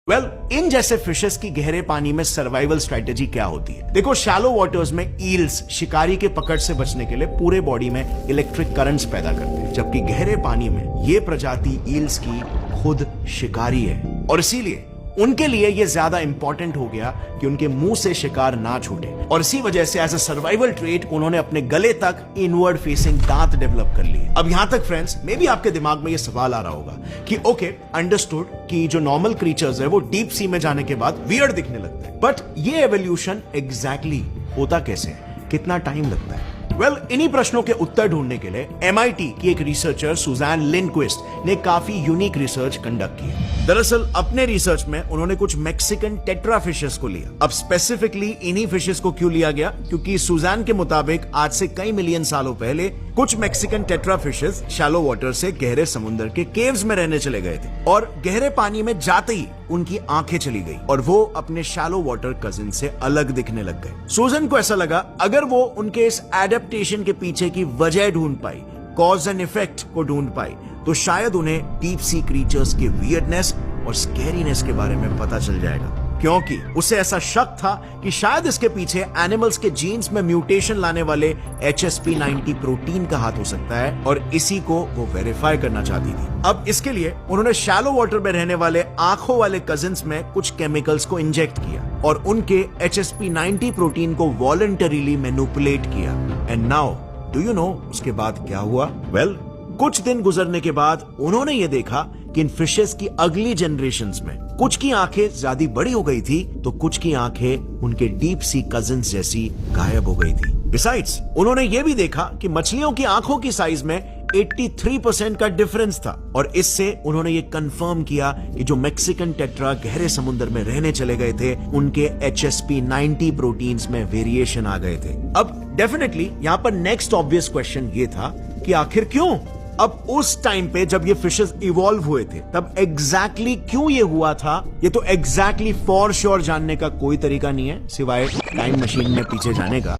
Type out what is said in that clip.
Well in जैसे fishes की गहरे पानी में सर्वाइवल स्ट्रेटेजी क्या होती है? देखो, शैलो वाटर्स में ईल्स शिकारी के पकड़ से बचने के लिए पूरे बॉडी में इलेक्ट्रिक करंट्स पैदा करते हैं, जबकि गहरे पानी में ये प्रजाति ईल्स की खुद शिकारी है और इसीलिए उनके लिए यह ज्यादा इंपॉर्टेंट हो गया कि उनके मुंह से शिकार ना छूटे। और इसी वजह से एज अ सर्वाइवल ट्रेट उन्होंने अपने गले तक इनवर्ड फेसिंग दांत डेवलप कर लिए। अब यहां तक फ्रेंड्स, मे बी आपके दिमाग में यह सवाल आ रहा होगा कि ओके, अंडरस्टूड कि जो नॉर्मल क्रीचर्स है वो डीप सी में जाने के बाद वियर्ड दिखने लगते हैं, बट ये एवोल्यूशन एग्जैक्टली होता कैसे है, कितना टाइम लगता है? वेल, इन्हीं प्रश्नों के उत्तर ढूंढने के लिए MIT की एक रिसर्चर सुजैन लिंडक्विस्ट ने काफी यूनिक रिसर्च कंडक्ट की। दरअसल अपने रिसर्च में उन्होंने कुछ मैक्सिकन टेट्रा फिशेस को लिया। अब स्पेसिफिकली इन्हीं फिशेस को क्यों लिया गया? क्योंकि सुजैन के मुताबिक आज से कई मिलियन सालों पहले कुछ Mexican tetra fishes shallow water से गहरे समुद्र के केव्स में रहने चले गए थे और गहरे पानी में जाते ही उनकी आंखें चली गई और वो अपने शैलो वाटर कजिन से अलग दिखने लग गए। सुजैन को ऐसा लगा अगर वो उनके इस एडेप्टेशन के पीछे की वजह ढूंढ पाई, कॉज एंड इफेक्ट को ढूंढ पाई, तो शायद उन्हें डीप सी क्रीचर्स के वियर्डनेस और स्कैरीनेस के बारे में पता चल जाएगा। क्योंकि उसे ऐसा शक था कि शायद इसके पीछे एनिमल्स के जीन्स में म्यूटेशन लाने वाले HSP90 प्रोटीन का हाथ हो सकता है और इसी को वो वेरीफाई करना चाहती थी। अब इसके लिए उन्होंने शैलो वाटर में रहने वाले आंखों वाले कजिन्स में कुछ केमिकल्स को इंजेक्ट किया और उनके HSP90 प्रोटीन को वॉलंटरीली मैनिपुलेट किया। And now do you know उसके बाद क्या हुआ? वेल, कुछ दिन गुजरने के बाद उन्होंने ये देखा कि इन फिशेस की अगली जनरेशंस में कुछ की आंखें ज्यादा बड़ी हो गई थी तो कुछ की आंखें उनके डीप सी कजिन्स जैसी गायब हो गई थी। बिसाइड्स उन्होंने ये भी देखा कि मछलियों की आंखों की साइज में 83% का डिफरेंस था और इससे उन्होंने ये कंफर्म किया कि जो मैक्सिकन टेट्रा गहरे समुद्र में रहने चले गए थे उनके HSP90 प्रोटीन्स में वेरिएशन आ गए थे। अब डेफिनेटली यहां पर नेक्स्ट ऑब्वियस क्वेश्चन ये था कि आखिर क्यों? अब उस टाइम पे जब ये फिशेस इवॉल्व हुए थे तब एग्जैक्टली क्यों ये हुआ था, ये तो एग्जैक्टली फॉर श्योर जानने का कोई तरीका नहीं है सिवाय टाइम मशीन में पीछे जाने का।